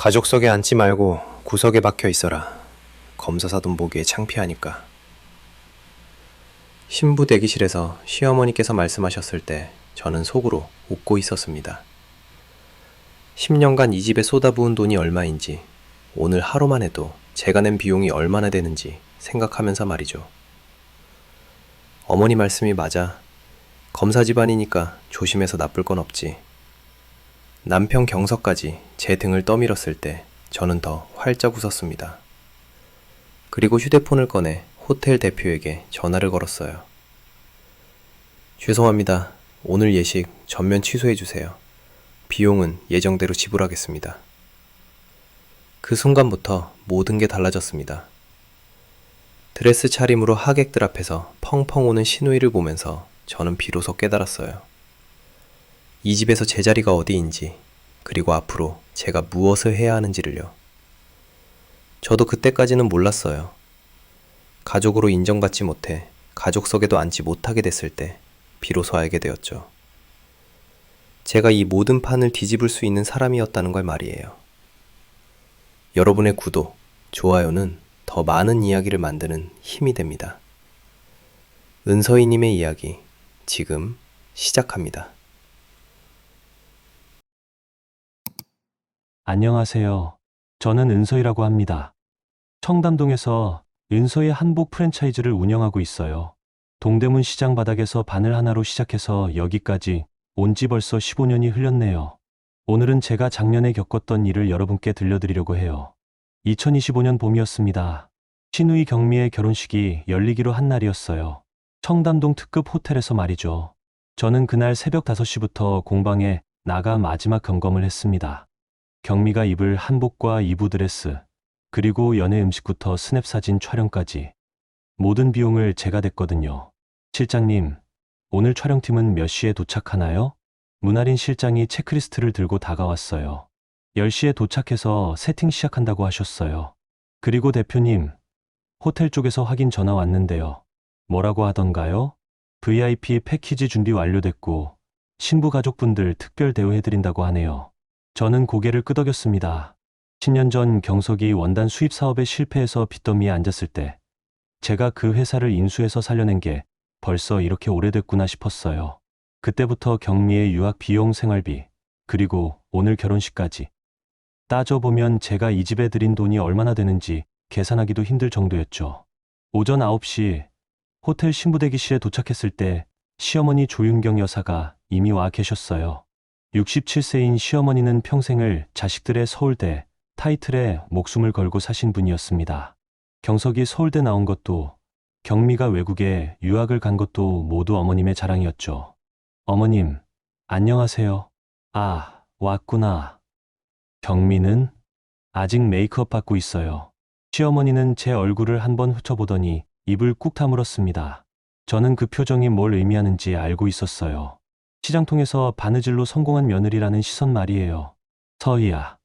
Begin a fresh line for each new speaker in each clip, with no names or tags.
가족석에 앉지 말고 구석에 박혀 있어라. 검사사돈 보기에 창피하니까. 신부 대기실에서 시어머니께서 말씀하셨을 때 저는 속으로 웃고 있었습니다. 10년간 이 집에 쏟아부은 돈이 얼마인지, 오늘 하루만 해도 제가 낸 비용이 얼마나 되는지 생각하면서 말이죠. 어머니 말씀이 맞아. 검사 집안이니까 조심해서 나쁠 건 없지. 남편 경서까지 제 등을 떠밀었을 때 저는 더 활짝 웃었습니다. 그리고 휴대폰을 꺼내 호텔 대표에게 전화를 걸었어요. 죄송합니다. 오늘 예식 전면 취소해주세요. 비용은 예정대로 지불하겠습니다. 그 순간부터 모든 게 달라졌습니다. 드레스 차림으로 하객들 앞에서 펑펑 우는 시누이를 보면서 저는 비로소 깨달았어요. 이 집에서 제 자리가 어디인지, 그리고 앞으로 제가 무엇을 해야 하는지를요. 저도 그때까지는 몰랐어요. 가족으로 인정받지 못해 가족석에도 앉지 못하게 됐을 때 비로소 알게 되었죠. 제가 이 모든 판을 뒤집을 수 있는 사람이었다는 걸 말이에요. 여러분의 구독, 좋아요는 더 많은 이야기를 만드는 힘이 됩니다. 은서희님의 이야기, 지금 시작합니다.
안녕하세요. 저는 은서희라고 합니다. 청담동에서 은서희 한복 프랜차이즈를 운영하고 있어요. 동대문 시장 바닥에서 바늘 하나로 시작해서 여기까지 온 지 벌써 15년이 흘렀네요. 오늘은 제가 작년에 겪었던 일을 여러분께 들려드리려고 해요. 2025년 봄이었습니다. 시누이 경미의 결혼식이 열리기로 한 날이었어요. 청담동 특급 호텔에서 말이죠. 저는 그날 새벽 5시부터 공방에 나가 마지막 점검을 했습니다. 경미가 입을 한복과 이부 드레스, 그리고 연애 음식부터 스냅 사진 촬영까지 모든 비용을 제가 댔거든요. 실장님, 오늘 촬영팀은 몇 시에 도착하나요? 문아린 실장이 체크리스트를 들고 다가왔어요. 10시에 도착해서 세팅 시작한다고 하셨어요. 그리고 대표님, 호텔 쪽에서 확인 전화 왔는데요. 뭐라고 하던가요? VIP 패키지 준비 완료됐고 신부 가족분들 특별 대우해드린다고 하네요. 저는 고개를 끄덕였습니다. 10년 전 경석이 원단 수입 사업에 실패해서 빚더미에 앉았을 때 제가 그 회사를 인수해서 살려낸 게 벌써 이렇게 오래됐구나 싶었어요. 그때부터 경미의 유학 비용 생활비, 그리고 오늘 결혼식까지 따져보면 제가 이 집에 들인 돈이 얼마나 되는지 계산하기도 힘들 정도였죠. 오전 9시 호텔 신부대기실에 도착했을 때 시어머니 조윤경 여사가 이미 와 계셨어요. 67세인 시어머니는 평생을 자식들의 서울대 타이틀에 목숨을 걸고 사신 분이었습니다. 경석이 서울대 나온 것도, 경미가 외국에 유학을 간 것도 모두 어머님의 자랑이었죠. 어머님, 안녕하세요. 아, 왔구나. 경미는 아직 메이크업 받고 있어요. 시어머니는 제 얼굴을 한번 훑어보더니 입을 꾹 다물었습니다. 저는 그 표정이 뭘 의미하는지 알고 있었어요. 시장통에서 바느질로 성공한 며느리라는 시선 말이에요. 서희야.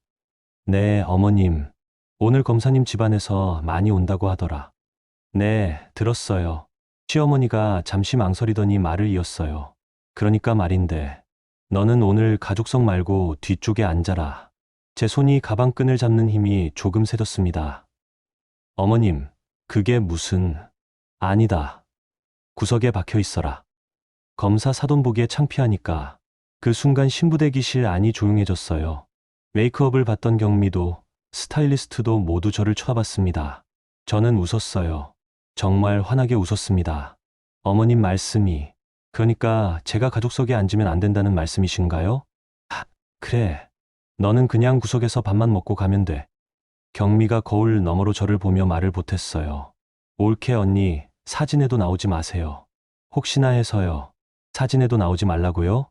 네, 어머님. 오늘 검사님 집안에서 많이 온다고 하더라. 네, 들었어요. 시어머니가 잠시 망설이더니 말을 이었어요. 그러니까 말인데, 너는 오늘 가족석 말고 뒤쪽에 앉아라. 제 손이 가방끈을 잡는 힘이 조금 세졌습니다. 어머님, 그게 무슨... 아니다. 구석에 박혀 있어라. 검사 사돈 보기에 창피하니까 그 순간 신부대기실 안이 조용해졌어요. 메이크업을 받던 경미도 스타일리스트도 모두 저를 쳐다봤습니다. 저는 웃었어요. 정말 환하게 웃었습니다. 어머님 말씀이, 그러니까 제가 가족석에 앉으면 안 된다는 말씀이신가요? 그래. 너는 그냥 구석에서 밥만 먹고 가면 돼. 경미가 거울 너머로 저를 보며 말을 보탰어요. 옳게 언니, 사진에도 나오지 마세요. 혹시나 해서요. 사진에도 나오지 말라고요?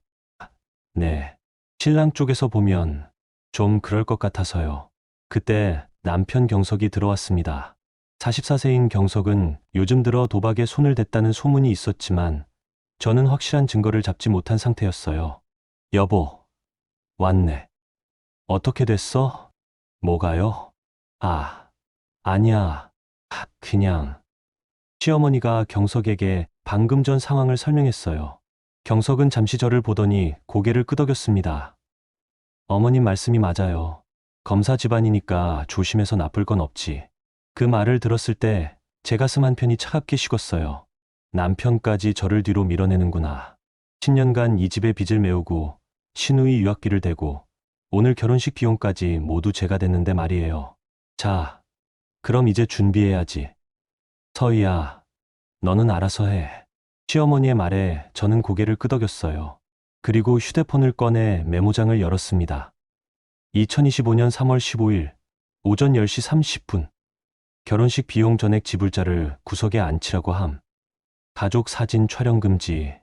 네. 신랑 쪽에서 보면 좀 그럴 것 같아서요. 그때 남편 경석이 들어왔습니다. 44세인 경석은 요즘 들어 도박에 손을 댔다는 소문이 있었지만 저는 확실한 증거를 잡지 못한 상태였어요. 여보, 왔네. 어떻게 됐어? 뭐가요? 아니야. 그냥. 시어머니가 경석에게 방금 전 상황을 설명했어요. 경석은 잠시 저를 보더니 고개를 끄덕였습니다. 어머님 말씀이 맞아요. 검사 집안이니까 조심해서 나쁠 건 없지. 그 말을 들었을 때 제 가슴 한편이 차갑게 식었어요. 남편까지 저를 뒤로 밀어내는구나. 10년간 이 집의 빚을 메우고 신우이 유학비를 대고 오늘 결혼식 비용까지 모두 제가 댔는데 말이에요. 자, 그럼 이제 준비해야지. 서희야, 너는 알아서 해. 시어머니의 말에 저는 고개를 끄덕였어요. 그리고 휴대폰을 꺼내 메모장을 열었습니다. 2025년 3월 15일 오전 10시 30분. 결혼식 비용 전액 지불자를 구석에 앉히라고 함. 가족 사진 촬영 금지.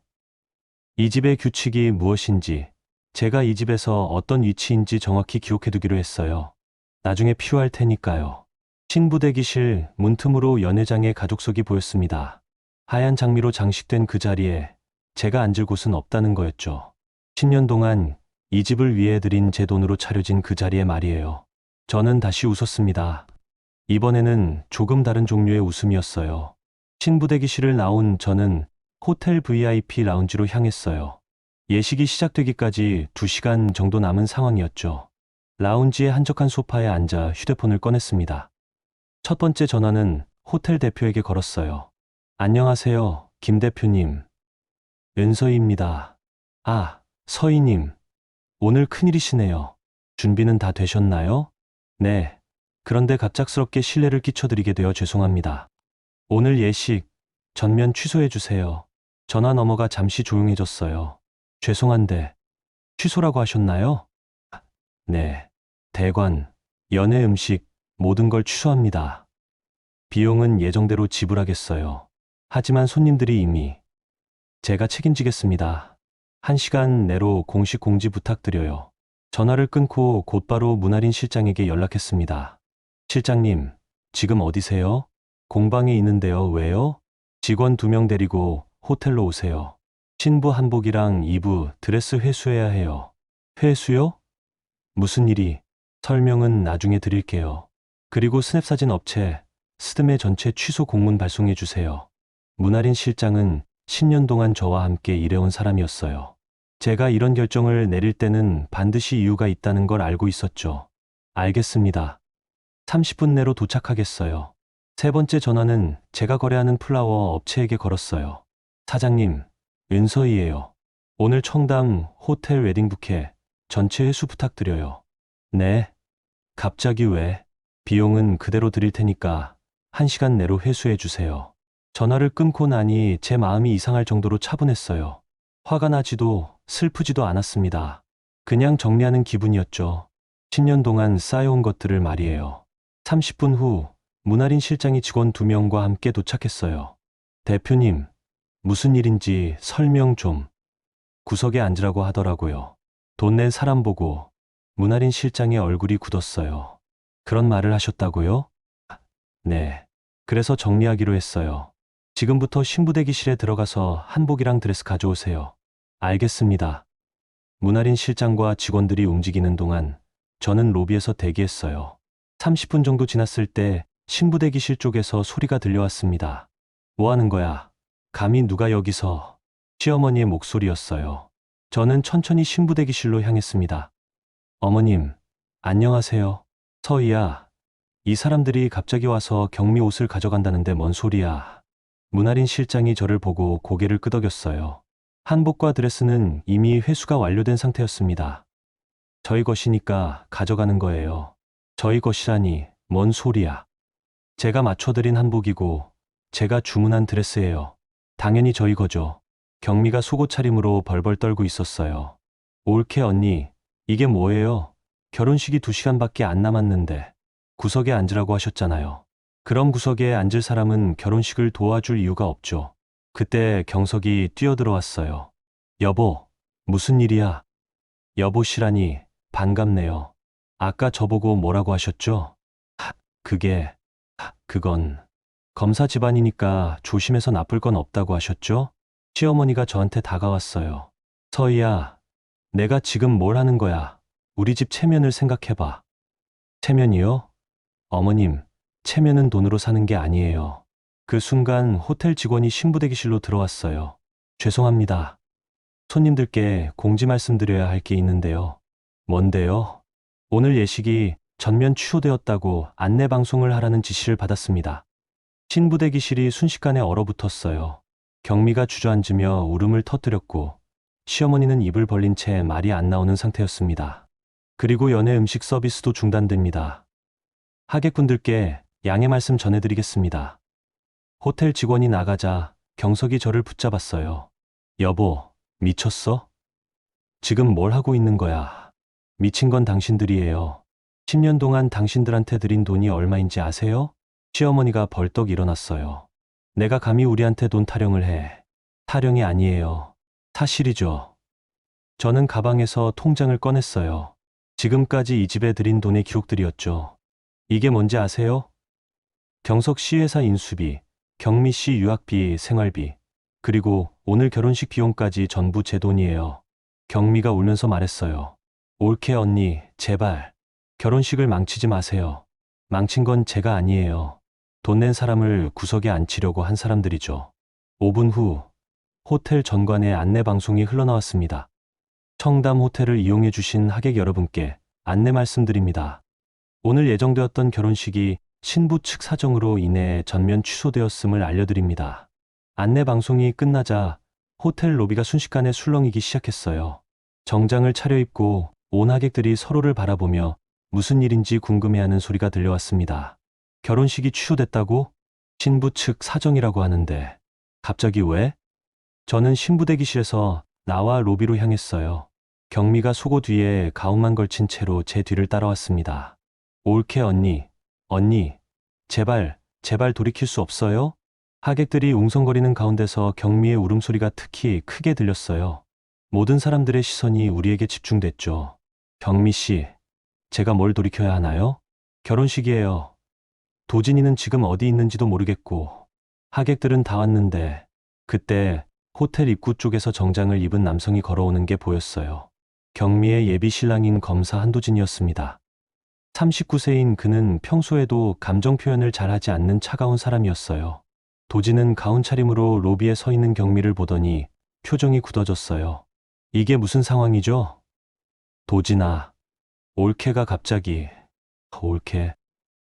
이 집의 규칙이 무엇인지, 제가 이 집에서 어떤 위치인지 정확히 기억해두기로 했어요. 나중에 필요할 테니까요. 신부 대기실 문틈으로 연회장의 가족석이 보였습니다. 하얀 장미로 장식된 그 자리에 제가 앉을 곳은 없다는 거였죠. 10년 동안 이 집을 위해 드린 제 돈으로 차려진 그 자리에 말이에요. 저는 다시 웃었습니다. 이번에는 조금 다른 종류의 웃음이었어요. 신부 대기실을 나온 저는 호텔 VIP 라운지로 향했어요. 예식이 시작되기까지 2시간 정도 남은 상황이었죠. 라운지의 한적한 소파에 앉아 휴대폰을 꺼냈습니다. 첫 번째 전화는 호텔 대표에게 걸었어요. 안녕하세요, 김 대표님. 은서희입니다. 아, 서희님. 오늘 큰일이시네요. 준비는 다 되셨나요? 네. 그런데 갑작스럽게 실례를 끼쳐드리게 되어 죄송합니다. 오늘 예식 전면 취소해 주세요. 전화 넘어가 잠시 조용해졌어요. 죄송한데 취소라고 하셨나요? 네. 대관, 연회 음식 모든 걸 취소합니다. 비용은 예정대로 지불하겠어요. 하지만 손님들이 이미 제가 책임지겠습니다. 1시간 내로 공식 공지 부탁드려요. 전화를 끊고 곧바로 문아린 실장에게 연락했습니다. 실장님, 지금 어디세요? 공방에 있는데요. 왜요? 직원 2명 데리고 호텔로 오세요. 신부 한복이랑 2부 드레스 회수해야 해요. 회수요? 무슨 일이? 설명은 나중에 드릴게요. 그리고 스냅사진 업체 스드메 전체 취소 공문 발송해 주세요. 문아린 실장은 10년 동안 저와 함께 일해온 사람이었어요. 제가 이런 결정을 내릴 때는 반드시 이유가 있다는 걸 알고 있었죠. 알겠습니다. 30분 내로 도착하겠어요. 세 번째 전화는 제가 거래하는 플라워 업체에게 걸었어요. 사장님, 은서희예요. 오늘 청담 호텔 웨딩 부케 전체 회수 부탁드려요. 네. 갑자기 왜? 비용은 그대로 드릴 테니까 1시간 내로 회수해 주세요. 전화를 끊고 나니 제 마음이 이상할 정도로 차분했어요. 화가 나지도 슬프지도 않았습니다. 그냥 정리하는 기분이었죠. 10년 동안 쌓여온 것들을 말이에요. 30분 후 문아린 실장이 직원 2명과 함께 도착했어요. 대표님, 무슨 일인지 설명 좀. 구석에 앉으라고 하더라고요. 돈 낸 사람 보고 문아린 실장의 얼굴이 굳었어요. 그런 말을 하셨다고요? 네. 그래서 정리하기로 했어요. 지금부터 신부 대기실에 들어가서 한복이랑 드레스 가져오세요. 알겠습니다. 문아린 실장과 직원들이 움직이는 동안 저는 로비에서 대기했어요. 30분 정도 지났을 때 신부 대기실 쪽에서 소리가 들려왔습니다. 뭐 하는 거야? 감히 누가 여기서? 시어머니의 목소리였어요. 저는 천천히 신부 대기실로 향했습니다. 어머님, 안녕하세요. 서희야, 이 사람들이 갑자기 와서 경미 옷을 가져간다는데 뭔 소리야? 문아린 실장이 저를 보고 고개를 끄덕였어요. 한복과 드레스는 이미 회수가 완료된 상태였습니다. 저희 것이니까 가져가는 거예요. 저희 것이라니 뭔 소리야. 제가 맞춰드린 한복이고 제가 주문한 드레스예요. 당연히 저희 거죠. 경미가 속옷 차림으로 벌벌 떨고 있었어요. 올케 언니, 이게 뭐예요? 결혼식이 2시간밖에 안 남았는데 구석에 앉으라고 하셨잖아요. 그럼 구석에 앉을 사람은 결혼식을 도와줄 이유가 없죠. 그때 경석이 뛰어들어왔어요. 여보, 무슨 일이야? 여보시라니 반갑네요. 아까 저보고 뭐라고 하셨죠? 그건 검사 집안이니까 조심해서 나쁠 건 없다고 하셨죠? 시어머니가 저한테 다가왔어요. 서희야, 내가 지금 뭘 하는 거야? 우리 집 체면을 생각해봐. 체면이요? 어머님, 체면은 돈으로 사는 게 아니에요. 그 순간 호텔 직원이 신부 대기실로 들어왔어요. 죄송합니다. 손님들께 공지 말씀드려야 할 게 있는데요. 뭔데요? 오늘 예식이 전면 취소되었다고 안내 방송을 하라는 지시를 받았습니다. 신부 대기실이 순식간에 얼어붙었어요. 경미가 주저앉으며 울음을 터뜨렸고 시어머니는 입을 벌린 채 말이 안 나오는 상태였습니다. 그리고 연회 음식 서비스도 중단됩니다. 하객분들께 양해 말씀 전해드리겠습니다. 호텔 직원이 나가자 경석이 저를 붙잡았어요. 여보, 미쳤어? 지금 뭘 하고 있는 거야? 미친 건 당신들이에요. 10년 동안 당신들한테 드린 돈이 얼마인지 아세요? 시어머니가 벌떡 일어났어요. 내가 감히 우리한테 돈 타령을 해. 타령이 아니에요. 사실이죠. 저는 가방에서 통장을 꺼냈어요. 지금까지 이 집에 들인 돈의 기록들이었죠. 이게 뭔지 아세요? 경석 씨 회사 인수비, 경미 씨 유학비, 생활비, 그리고 오늘 결혼식 비용까지 전부 제 돈이에요. 경미가 울면서 말했어요. 옳게 언니, 제발. 결혼식을 망치지 마세요. 망친 건 제가 아니에요. 돈 낸 사람을 구석에 앉히려고 한 사람들이죠. 5분 후, 호텔 전관의 안내 방송이 흘러나왔습니다. 청담 호텔을 이용해 주신 하객 여러분께 안내 말씀드립니다. 오늘 예정되었던 결혼식이 신부 측 사정으로 인해 전면 취소되었음을 알려드립니다. 안내 방송이 끝나자 호텔 로비가 순식간에 술렁이기 시작했어요. 정장을 차려입고 온 하객들이 서로를 바라보며 무슨 일인지 궁금해하는 소리가 들려왔습니다. 결혼식이 취소됐다고? 신부 측 사정이라고 하는데 갑자기 왜? 저는 신부 대기실에서 나와 로비로 향했어요. 경미가 속옷 뒤에 가운만 걸친 채로 제 뒤를 따라왔습니다. 옳게 언니, 제발 돌이킬 수 없어요? 하객들이 웅성거리는 가운데서 경미의 울음소리가 특히 크게 들렸어요. 모든 사람들의 시선이 우리에게 집중됐죠. 경미 씨, 제가 뭘 돌이켜야 하나요? 결혼식이에요. 도진이는 지금 어디 있는지도 모르겠고, 하객들은 다 왔는데, 그때 호텔 입구 쪽에서 정장을 입은 남성이 걸어오는 게 보였어요. 경미의 예비 신랑인 검사 한도진이었습니다. 39세인 그는 평소에도 감정 표현을 잘하지 않는 차가운 사람이었어요. 도진은 가운 차림으로 로비에 서 있는 경미를 보더니 표정이 굳어졌어요. 이게 무슨 상황이죠? 도진아, 올케가 갑자기, 올케.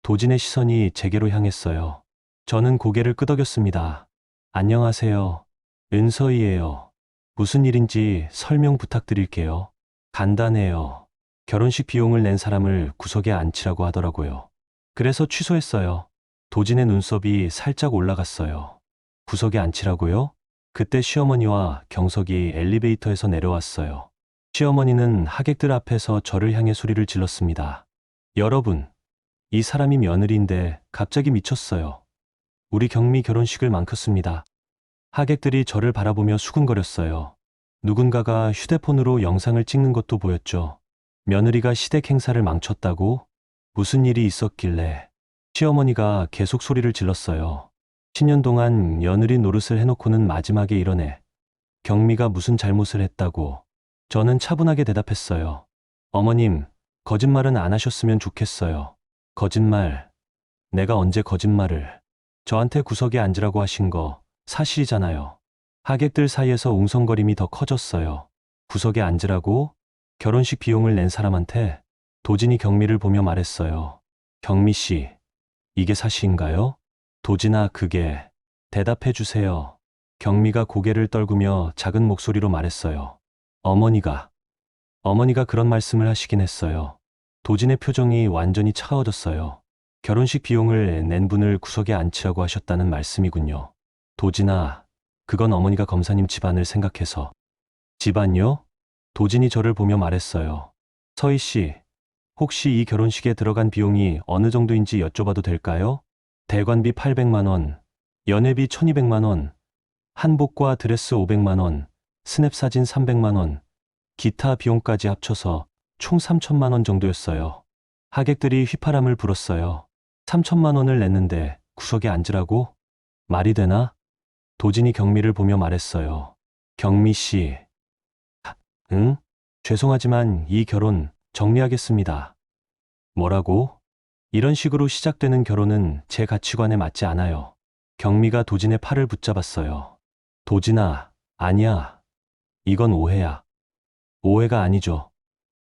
도진의 시선이 제게로 향했어요. 저는 고개를 끄덕였습니다. 안녕하세요. 은서희예요. 무슨 일인지 설명 부탁드릴게요. 간단해요. 결혼식 비용을 낸 사람을 구석에 앉히라고 하더라고요. 그래서 취소했어요. 도진의 눈썹이 살짝 올라갔어요. 구석에 앉히라고요? 그때 시어머니와 경석이 엘리베이터에서 내려왔어요. 시어머니는 하객들 앞에서 저를 향해 소리를 질렀습니다. 여러분, 이 사람이 며느리인데 갑자기 미쳤어요. 우리 경미 결혼식을 망쳤습니다. 하객들이 저를 바라보며 수군거렸어요. 누군가가 휴대폰으로 영상을 찍는 것도 보였죠. 며느리가 시댁 행사를 망쳤다고? 무슨 일이 있었길래? 시어머니가 계속 소리를 질렀어요. 10년 동안 며느리 노릇을 해놓고는 마지막에 이러네. 경미가 무슨 잘못을 했다고. 저는 차분하게 대답했어요. 어머님, 거짓말은 안 하셨으면 좋겠어요. 거짓말. 내가 언제 거짓말을. 저한테 구석에 앉으라고 하신 거 사실이잖아요. 하객들 사이에서 웅성거림이 더 커졌어요. 구석에 앉으라고? 결혼식 비용을 낸 사람한테? 도진이 경미를 보며 말했어요. 경미 씨, 이게 사실인가요? 도진아, 그게. 대답해 주세요. 경미가 고개를 떨구며 작은 목소리로 말했어요. 어머니가 그런 말씀을 하시긴 했어요. 도진의 표정이 완전히 차가워졌어요. 결혼식 비용을 낸 분을 구석에 앉히라고 하셨다는 말씀이군요. 도진아, 그건 어머니가 검사님 집안을 생각해서. 집안요? 도진이 저를 보며 말했어요. 서희 씨, 혹시 이 결혼식에 들어간 비용이 어느 정도인지 여쭤봐도 될까요? 대관비 800만 원, 연회비 1200만 원, 한복과 드레스 500만 원, 스냅 사진 300만 원, 기타 비용까지 합쳐서 총 3천만 원 정도였어요. 하객들이 휘파람을 불었어요. 3천만 원을 냈는데 구석에 앉으라고? 말이 되나? 도진이 경미를 보며 말했어요. 경미 씨. 응? 죄송하지만 이 결혼 정리하겠습니다. 뭐라고? 이런 식으로 시작되는 결혼은 제 가치관에 맞지 않아요. 경미가 도진의 팔을 붙잡았어요. 도진아, 아니야. 이건 오해야. 오해가 아니죠.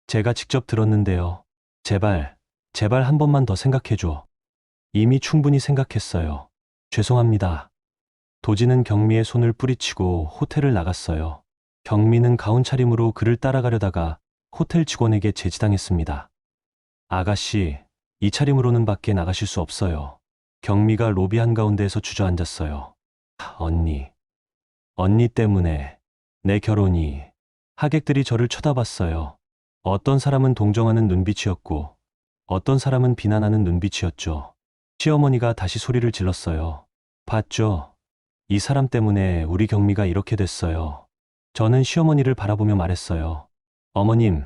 제가 직접 들었는데요. 제발, 제발 한 번만 더 생각해줘. 이미 충분히 생각했어요. 죄송합니다. 도지는 경미의 손을 뿌리치고 호텔을 나갔어요. 경미는 가운 차림으로 그를 따라가려다가 호텔 직원에게 제지당했습니다. 아가씨, 이 차림으로는 밖에 나가실 수 없어요. 경미가 로비 한가운데에서 주저앉았어요. 언니 때문에 내 결혼이. 하객들이 저를 쳐다봤어요. 어떤 사람은 동정하는 눈빛이었고 어떤 사람은 비난하는 눈빛이었죠. 시어머니가 다시 소리를 질렀어요. 봤죠? 이 사람 때문에 우리 경미가 이렇게 됐어요. 저는 시어머니를 바라보며 말했어요. 어머님,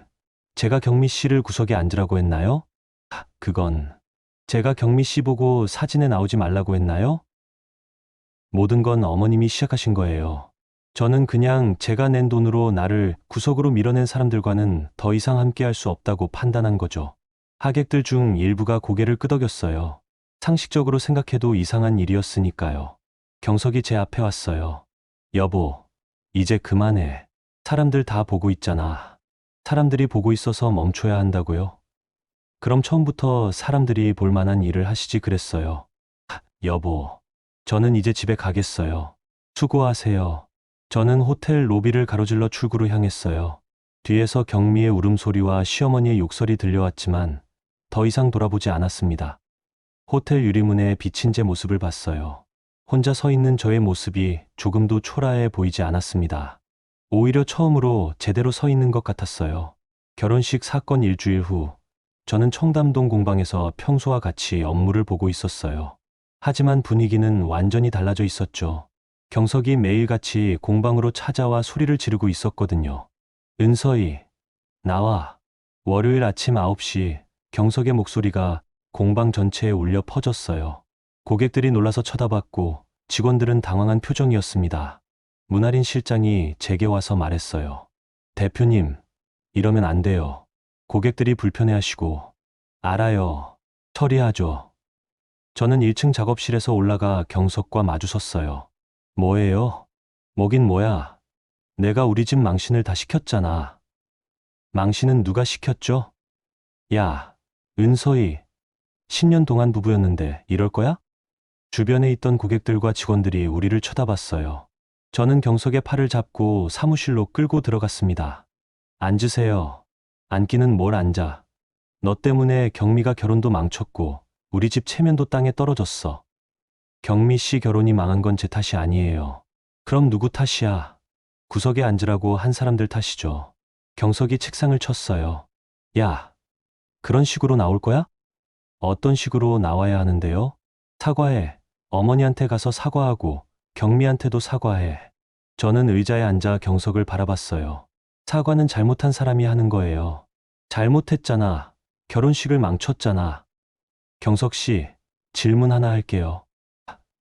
제가 경미 씨를 구석에 앉으라고 했나요? 그건 제가 경미 씨 보고 사진에 나오지 말라고 했나요? 모든 건 어머님이 시작하신 거예요. 저는 그냥 제가 낸 돈으로 나를 구석으로 밀어낸 사람들과는 더 이상 함께할 수 없다고 판단한 거죠. 하객들 중 일부가 고개를 끄덕였어요. 상식적으로 생각해도 이상한 일이었으니까요. 경석이 제 앞에 왔어요. 여보, 이제 그만해. 사람들 다 보고 있잖아. 사람들이 보고 있어서 멈춰야 한다고요? 그럼 처음부터 사람들이 볼 만한 일을 하시지 그랬어요. 여보, 저는 이제 집에 가겠어요. 수고하세요. 저는 호텔 로비를 가로질러 출구로 향했어요. 뒤에서 경미의 울음소리와 시어머니의 욕설이 들려왔지만 더 이상 돌아보지 않았습니다. 호텔 유리문에 비친 제 모습을 봤어요. 혼자 서 있는 저의 모습이 조금도 초라해 보이지 않았습니다. 오히려 처음으로 제대로 서 있는 것 같았어요. 결혼식 사건 일주일 후, 저는 청담동 공방에서 평소와 같이 업무를 보고 있었어요. 하지만 분위기는 완전히 달라져 있었죠. 경석이 매일같이 공방으로 찾아와 소리를 지르고 있었거든요. 은서희, 나와. 월요일 아침 9시 경석의 목소리가 공방 전체에 울려 퍼졌어요. 고객들이 놀라서 쳐다봤고 직원들은 당황한 표정이었습니다. 문아린 실장이 제게 와서 말했어요. 대표님, 이러면 안 돼요. 고객들이 불편해하시고. 알아요. 처리하죠. 저는 1층 작업실에서 올라가 경석과 마주섰어요. 뭐예요? 뭐긴 뭐야. 내가 우리 집 망신을 다 시켰잖아. 망신은 누가 시켰죠? 야, 은서희. 10년 동안 부부였는데 이럴 거야? 주변에 있던 고객들과 직원들이 우리를 쳐다봤어요. 저는 경석의 팔을 잡고 사무실로 끌고 들어갔습니다. 앉으세요. 앉기는 뭘 앉아. 너 때문에 경미가 결혼도 망쳤고 우리 집 체면도 땅에 떨어졌어. 경미 씨 결혼이 망한 건 제 탓이 아니에요. 그럼 누구 탓이야? 구석에 앉으라고 한 사람들 탓이죠. 경석이 책상을 쳤어요. 야, 그런 식으로 나올 거야? 어떤 식으로 나와야 하는데요? 사과해. 어머니한테 가서 사과하고 경미한테도 사과해. 저는 의자에 앉아 경석을 바라봤어요. 사과는 잘못한 사람이 하는 거예요. 잘못했잖아. 결혼식을 망쳤잖아. 경석 씨, 질문 하나 할게요.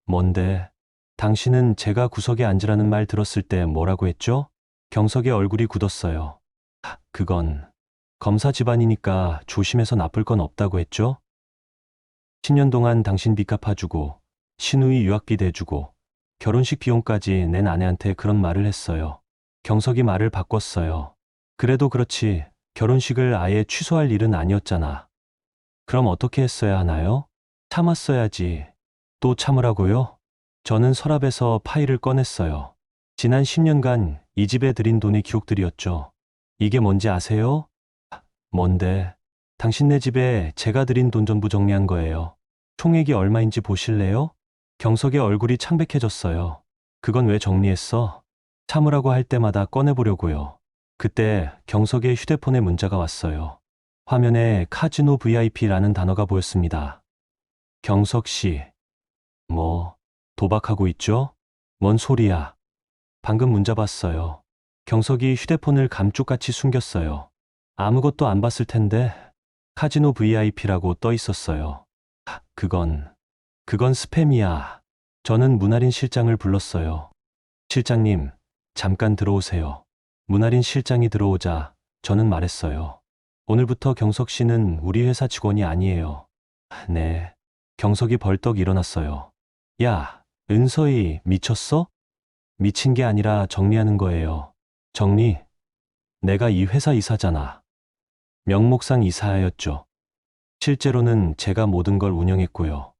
뭔데? 당신은 제가 구석에 앉으라는 말 들었을 때 뭐라고 했죠? 경석의 얼굴이 굳었어요. 그건 검사 집안이니까 조심해서 나쁠 건 없다고 했죠? 10년 동안 당신 빚 갚아주고 신우이 유학비 대주고 결혼식 비용까지 낸 아내한테 그런 말을 했어요. 경석이 말을 바꿨어요. 그래도 그렇지 결혼식을 아예 취소할 일은 아니었잖아. 그럼 어떻게 했어야 하나요? 참았어야지. 또 참으라고요? 저는 서랍에서 파일을 꺼냈어요. 지난 10년간 이 집에 들인 돈의 기록들이었죠. 이게 뭔지 아세요? 뭔데? 당신네 집에 제가 들인 돈 전부 정리한 거예요. 총액이 얼마인지 보실래요? 경석의 얼굴이 창백해졌어요. 그건 왜 정리했어? 참으라고 할 때마다 꺼내보려고요. 그때 경석의 휴대폰에 문자가 왔어요. 화면에 카지노 VIP라는 단어가 보였습니다. 경석 씨. 뭐, 도박하고 있죠? 뭔 소리야? 방금 문자 봤어요. 경석이 휴대폰을 감쪽같이 숨겼어요. 아무것도 안 봤을 텐데 카지노 VIP라고 떠 있었어요. 그건 스팸이야. 저는 문아린 실장을 불렀어요. 실장님, 잠깐 들어오세요. 문아린 실장이 들어오자 저는 말했어요. 오늘부터 경석 씨는 우리 회사 직원이 아니에요. 네. 경석이 벌떡 일어났어요. 야, 은서희 미쳤어? 미친 게 아니라 정리하는 거예요. 정리? 내가 이 회사 이사잖아. 명목상 이사였죠. 실제로는 제가 모든 걸 운영했고요.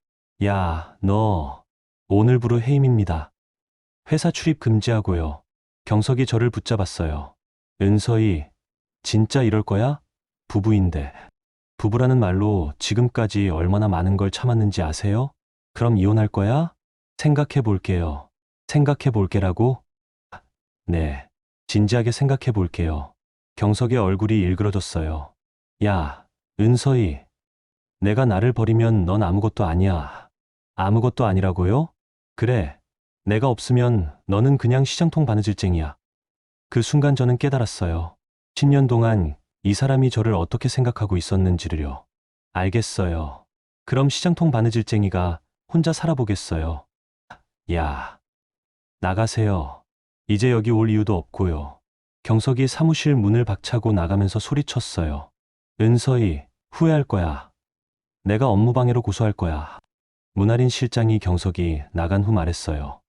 야, 너 오늘부로 해임입니다. 회사 출입 금지하고요. 경석이 저를 붙잡았어요. 은서희, 진짜 이럴 거야? 부부인데. 부부라는 말로 지금까지 얼마나 많은 걸 참았는지 아세요? 그럼 이혼할 거야? 생각해 볼게요. 생각해 볼게라고? 네, 진지하게 생각해 볼게요. 경석의 얼굴이 일그러졌어요. 야, 은서희, 내가 나를 버리면 넌 아무것도 아니야. 아무것도 아니라고요? 그래, 내가 없으면 너는 그냥 시장통 바느질쟁이야. 그 순간 저는 깨달았어요. 10년 동안 이 사람이 저를 어떻게 생각하고 있었는지를요. 알겠어요. 그럼 시장통 바느질쟁이가 혼자 살아보겠어요. 야, 나가세요. 이제 여기 올 이유도 없고요. 경석이 사무실 문을 박차고 나가면서 소리쳤어요. 은서희, 후회할 거야. 내가 업무방해로 고소할 거야. 문아린 실장이 경석이 나간 후 말했어요.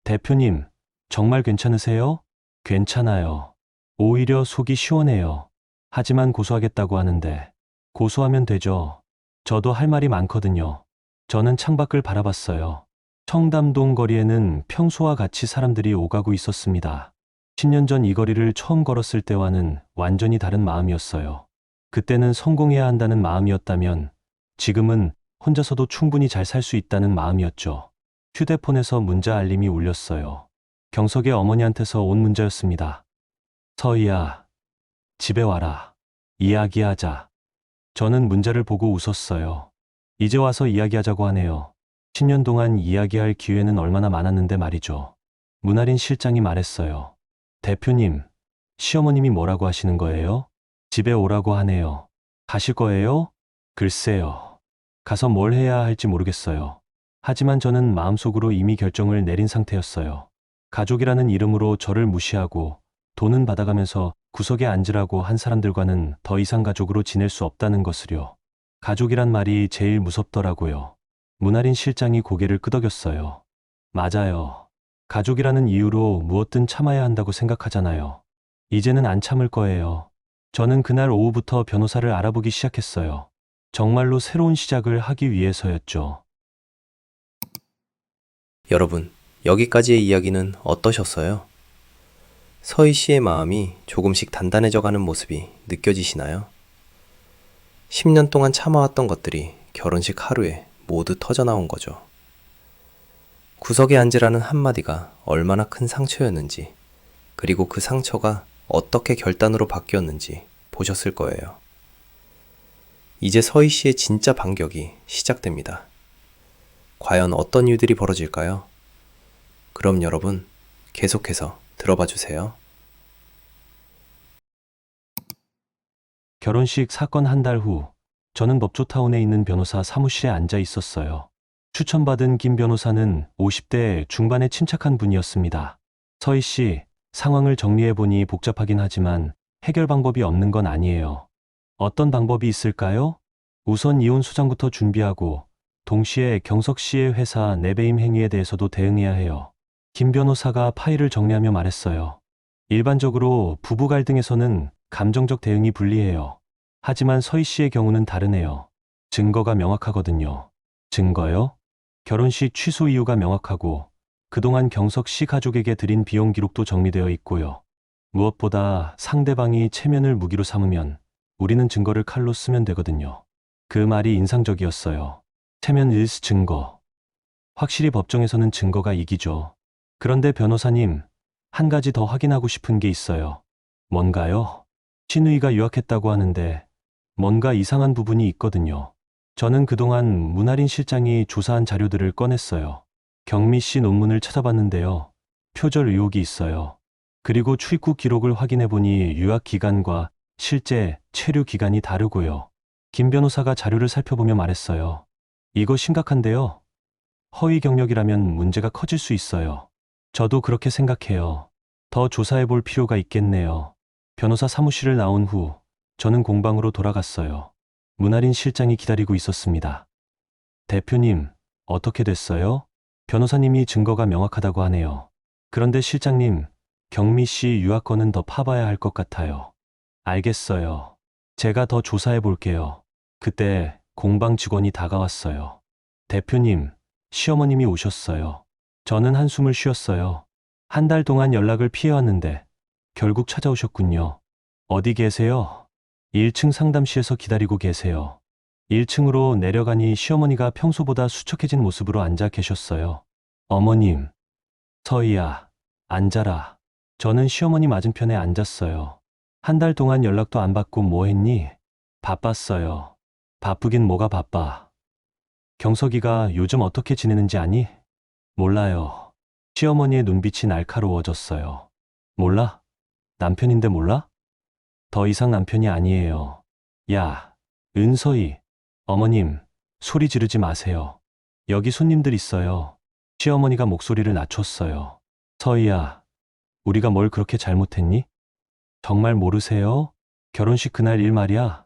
대표님, 정말 괜찮으세요? 괜찮아요. 오히려 속이 시원해요. 하지만 고소하겠다고 하는데, 고소하면 되죠. 저도 할 말이 많거든요. 저는 창밖을 바라봤어요. 청담동 거리에는 평소와 같이 사람들이 오가고 있었습니다. 10년 전 이 거리를 처음 걸었을 때와는 완전히 다른 마음이었어요. 그때는 성공해야 한다는 마음이었다면, 지금은 혼자서도 충분히 잘 살 수 있다는 마음이었죠. 휴대폰에서 문자 알림이 울렸어요. 경석의 어머니한테서 온 문자였습니다. 서희야, 집에 와라. 이야기하자. 저는 문자를 보고 웃었어요. 이제 와서 이야기하자고 하네요. 10년 동안 이야기할 기회는 얼마나 많았는데 말이죠. 문아린 실장이 말했어요. 대표님, 시어머님이 뭐라고 하시는 거예요? 집에 오라고 하네요. 가실 거예요? 글쎄요. 가서 뭘 해야 할지 모르겠어요. 하지만 저는 마음속으로 이미 결정을 내린 상태였어요. 가족이라는 이름으로 저를 무시하고 돈은 받아가면서 구석에 앉으라고 한 사람들과는 더 이상 가족으로 지낼 수 없다는 것을요. 가족이란 말이 제일 무섭더라고요. 문아린 실장이 고개를 끄덕였어요. 맞아요. 가족이라는 이유로 무엇든 참아야 한다고 생각하잖아요. 이제는 안 참을 거예요. 저는 그날 오후부터 변호사를 알아보기 시작했어요. 정말로 새로운 시작을 하기 위해서였죠.
여러분, 여기까지의 이야기는 어떠셨어요? 서희 씨의 마음이 조금씩 단단해져 가는 모습이 느껴지시나요? 10년 동안 참아왔던 것들이 결혼식 하루에 모두 터져나온 거죠. 구석에 앉으라는 한마디가 얼마나 큰 상처였는지, 그리고 그 상처가 어떻게 결단으로 바뀌었는지 보셨을 거예요. 이제 서희 씨의 진짜 반격이 시작됩니다. 과연 어떤 일들이 벌어질까요? 그럼 여러분, 계속해서 들어봐 주세요.
결혼식 사건 한 달 후, 저는 법조타운에 있는 변호사 사무실에 앉아 있었어요. 추천받은 김 변호사는 50대 중반에 침착한 분이었습니다. 서희 씨, 상황을 정리해보니 복잡하긴 하지만 해결 방법이 없는 건 아니에요. 어떤 방법이 있을까요? 우선 이혼 소장부터 준비하고 동시에 경석 씨의 회사 내배임 행위에 대해서도 대응해야 해요. 김 변호사가 파일을 정리하며 말했어요. 일반적으로 부부 갈등에서는 감정적 대응이 불리해요. 하지만 서희 씨의 경우는 다르네요. 증거가 명확하거든요. 증거요? 결혼식 취소 이유가 명확하고 그동안 경석 씨 가족에게 드린 비용 기록도 정리되어 있고요. 무엇보다 상대방이 체면을 무기로 삼으면 우리는 증거를 칼로 쓰면 되거든요. 그 말이 인상적이었어요. 체면 일스 증거. 확실히 법정에서는 증거가 이기죠. 그런데 변호사님, 한 가지 더 확인하고 싶은 게 있어요. 뭔가요? 신우이가 유학했다고 하는데 뭔가 이상한 부분이 있거든요. 저는 그동안 문아린 실장이 조사한 자료들을 꺼냈어요. 경미 씨 논문을 찾아봤는데요. 표절 의혹이 있어요. 그리고 출입국 기록을 확인해보니 유학 기간과 실제 체류 기간이 다르고요. 김 변호사가 자료를 살펴보며 말했어요. 이거 심각한데요. 허위 경력이라면 문제가 커질 수 있어요. 저도 그렇게 생각해요. 더 조사해볼 필요가 있겠네요. 변호사 사무실을 나온 후 저는 공방으로 돌아갔어요. 문아린 실장이 기다리고 있었습니다. 대표님, 어떻게 됐어요? 변호사님이 증거가 명확하다고 하네요. 그런데 실장님, 경미 씨 유학권은 더 파봐야 할 것 같아요. 알겠어요. 제가 더 조사해 볼게요. 그때 공방 직원이 다가왔어요. 대표님, 시어머님이 오셨어요. 저는 한숨을 쉬었어요. 한 달 동안 연락을 피해왔는데 결국 찾아오셨군요. 어디 계세요? 1층 상담실에서 기다리고 계세요. 1층으로 내려가니 시어머니가 평소보다 수척해진 모습으로 앉아 계셨어요. 어머님, 서희야, 앉아라. 저는 시어머니 맞은편에 앉았어요. 한 달 동안 연락도 안 받고 뭐 했니? 바빴어요. 바쁘긴 뭐가 바빠. 경석이가 요즘 어떻게 지내는지 아니? 몰라요. 시어머니의 눈빛이 날카로워졌어요. 몰라? 남편인데 몰라? 더 이상 남편이 아니에요. 야, 은서희. 어머님, 소리 지르지 마세요. 여기 손님들 있어요. 시어머니가 목소리를 낮췄어요. 서희야, 우리가 뭘 그렇게 잘못했니? 정말 모르세요? 결혼식 그날 일 말이야.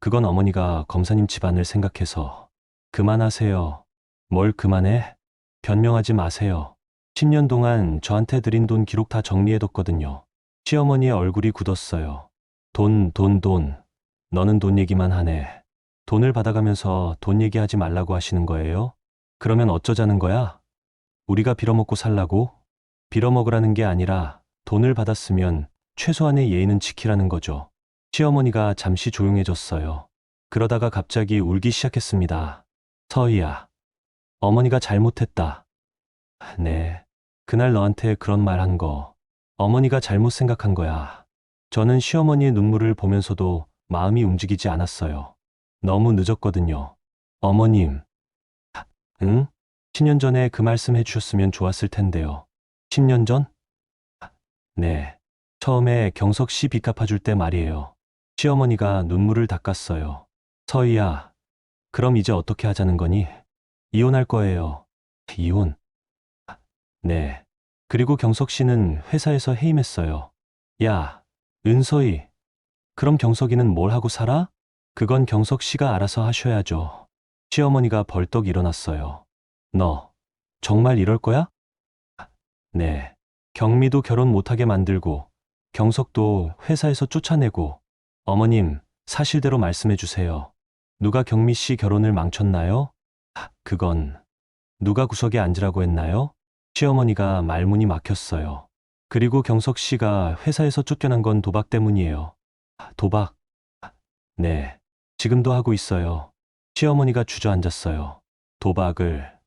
그건 어머니가 검사님 집안을 생각해서. 그만하세요. 뭘 그만해? 변명하지 마세요. 10년 동안 저한테 드린 돈 기록 다 정리해뒀거든요. 시어머니의 얼굴이 굳었어요. 돈. 너는 돈 얘기만 하네. 돈을 받아가면서 돈 얘기하지 말라고 하시는 거예요? 그러면 어쩌자는 거야? 우리가 빌어먹고 살라고? 빌어먹으라는 게 아니라 돈을 받았으면 최소한의 예의는 지키라는 거죠. 시어머니가 잠시 조용해졌어요. 그러다가 갑자기 울기 시작했습니다. 서희야, 어머니가 잘못했다. 네, 그날 너한테 그런 말 한 거, 어머니가 잘못 생각한 거야. 저는 시어머니의 눈물을 보면서도 마음이 움직이지 않았어요. 너무 늦었거든요. 어머님. 응? 10년 전에 그 말씀 해주셨으면 좋았을 텐데요. 10년 전? 네. 처음에 경석 씨 빚 갚아줄 때 말이에요. 시어머니가 눈물을 닦았어요. 서희야, 그럼 이제 어떻게 하자는 거니? 이혼할 거예요. 이혼? 네. 그리고 경석 씨는 회사에서 해임했어요. 야, 은서희. 그럼 경석이는 뭘 하고 살아? 그건 경석 씨가 알아서 하셔야죠. 시어머니가 벌떡 일어났어요. 너, 정말 이럴 거야? 네. 경미도 결혼 못하게 만들고, 경석도 회사에서 쫓아내고, 어머님, 사실대로 말씀해 주세요. 누가 경미 씨 결혼을 망쳤나요? 그건, 누가 구석에 앉으라고 했나요? 시어머니가 말문이 막혔어요. 그리고 경석 씨가 회사에서 쫓겨난 건 도박 때문이에요. 도박? 네. 지금도 하고 있어요. 시어머니가 주저앉았어요. 도박을.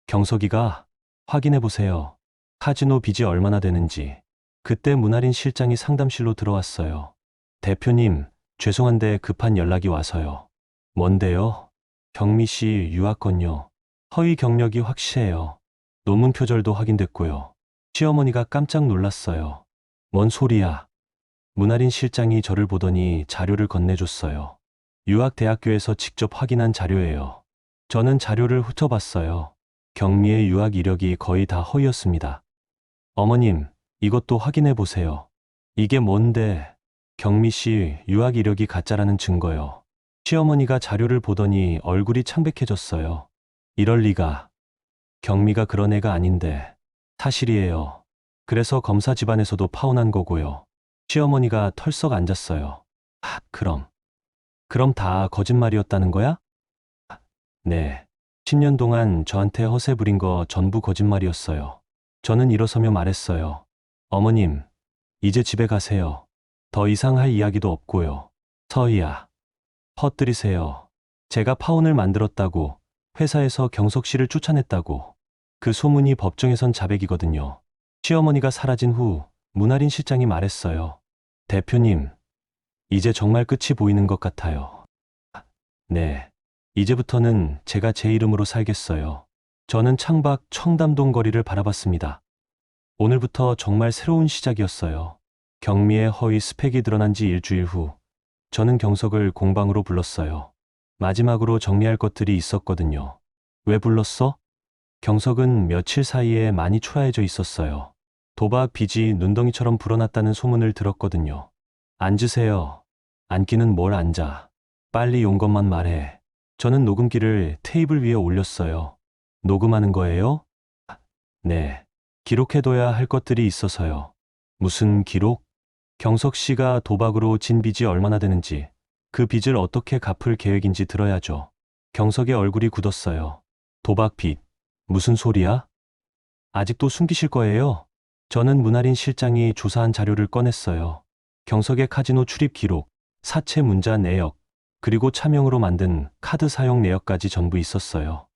경석이가? 확인해 보세요. 카지노 빚이 얼마나 되는지. 그때 문아린 실장이 상담실로 들어왔어요. 대표님, 죄송한데 급한 연락이 와서요. 뭔데요? 경미 씨 유학건요. 허위 경력이 확실해요. 논문 표절도 확인됐고요. 시어머니가 깜짝 놀랐어요. 뭔 소리야? 문아린 실장이 저를 보더니 자료를 건네줬어요. 유학대학교에서 직접 확인한 자료예요. 저는 자료를 훑어봤어요. 경미의 유학 이력이 거의 다 허위였습니다. 어머님, 이것도 확인해 보세요. 이게 뭔데? 경미 씨 유학 이력이 가짜라는 증거요. 시어머니가 자료를 보더니 얼굴이 창백해졌어요. 이럴 리가. 경미가 그런 애가 아닌데. 사실이에요. 그래서 검사 집안에서도 파혼한 거고요. 시어머니가 털썩 앉았어요. 그럼 다 거짓말이었다는 거야? 네. 10년 동안 저한테 허세 부린 거 전부 거짓말이었어요. 저는 일어서며 말했어요. 어머님, 이제 집에 가세요. 더 이상 할 이야기도 없고요. 서희야, 퍼뜨리세요. 제가 파혼을 만들었다고, 회사에서 경석 씨를 쫓아냈다고. 그 소문이 법정에선 자백이거든요. 시어머니가 사라진 후 문아린 실장이 말했어요. 대표님, 이제 정말 끝이 보이는 것 같아요. 네, 이제부터는 제가 제 이름으로 살겠어요. 저는 창밖 청담동 거리를 바라봤습니다. 오늘부터 정말 새로운 시작이었어요. 경미의 허위 스펙이 드러난 지 일주일 후, 저는 경석을 공방으로 불렀어요. 마지막으로 정리할 것들이 있었거든요. 왜 불렀어? 경석은 며칠 사이에 많이 초라해져 있었어요. 도박 빚이 눈덩이처럼 불어났다는 소문을 들었거든요. 앉으세요. 앉기는 뭘 앉아. 빨리 온 것만 말해. 저는 녹음기를 테이블 위에 올렸어요. 녹음하는 거예요? 네. 기록해둬야 할 것들이 있어서요. 무슨 기록? 경석 씨가 도박으로 진 빚이 얼마나 되는지, 그 빚을 어떻게 갚을 계획인지 들어야죠. 경석의 얼굴이 굳었어요. 도박 빚. 무슨 소리야? 아직도 숨기실 거예요? 저는 문아린 실장이 조사한 자료를 꺼냈어요. 경석의 카지노 출입 기록, 사채 문자 내역, 그리고 차명으로 만든 카드 사용 내역까지 전부 있었어요.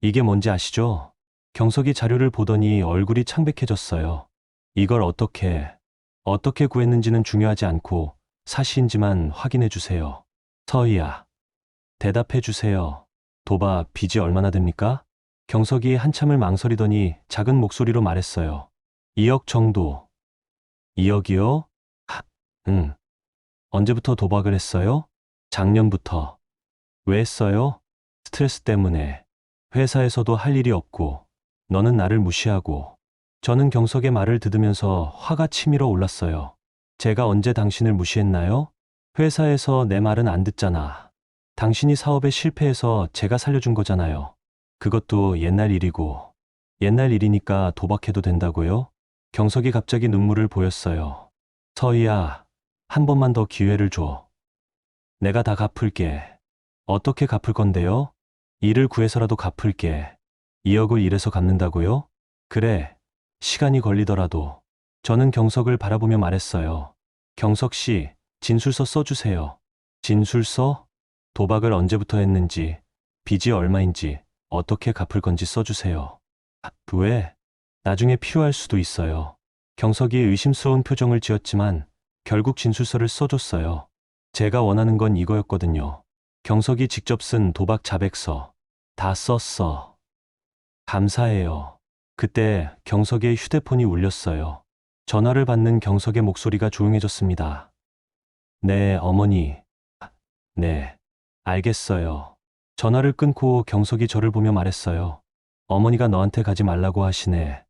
이게 뭔지 아시죠? 경석이 자료를 보더니 얼굴이 창백해졌어요. 이걸 어떻게 구했는지는 중요하지 않고 사실인지만 확인해 주세요. 서희야, 대답해 주세요. 도박 빚이 얼마나 됩니까? 경석이 한참을 망설이더니 작은 목소리로 말했어요. 2억 정도. 2억이요? 응. 언제부터 도박을 했어요? 작년부터. 왜 했어요? 스트레스 때문에. 회사에서도 할 일이 없고, 너는 나를 무시하고. 저는 경석의 말을 들으면서 화가 치밀어 올랐어요. 제가 언제 당신을 무시했나요? 회사에서 내 말은 안 듣잖아. 당신이 사업에 실패해서 제가 살려준 거잖아요. 그것도 옛날 일이고. 옛날 일이니까 도박해도 된다고요? 경석이 갑자기 눈물을 보였어요. 서희야, 한 번만 더 기회를 줘. 내가 다 갚을게. 어떻게 갚을 건데요? 일을 구해서라도 갚을게. 2억을 일해서 갚는다고요? 그래, 시간이 걸리더라도. 저는 경석을 바라보며 말했어요. 경석 씨, 진술서 써주세요. 진술서? 도박을 언제부터 했는지, 빚이 얼마인지, 어떻게 갚을 건지 써주세요. 왜? 나중에 필요할 수도 있어요. 경석이 의심스러운 표정을 지었지만 결국 진술서를 써줬어요. 제가 원하는 건 이거였거든요. 경석이 직접 쓴 도박 자백서. 다 썼어. 감사해요. 그때 경석의 휴대폰이 울렸어요. 전화를 받는 경석의 목소리가 조용해졌습니다. 네, 어머니. 네, 알겠어요. 전화를 끊고 경석이 저를 보며 말했어요. 어머니가 너한테 가지 말라고 하시네.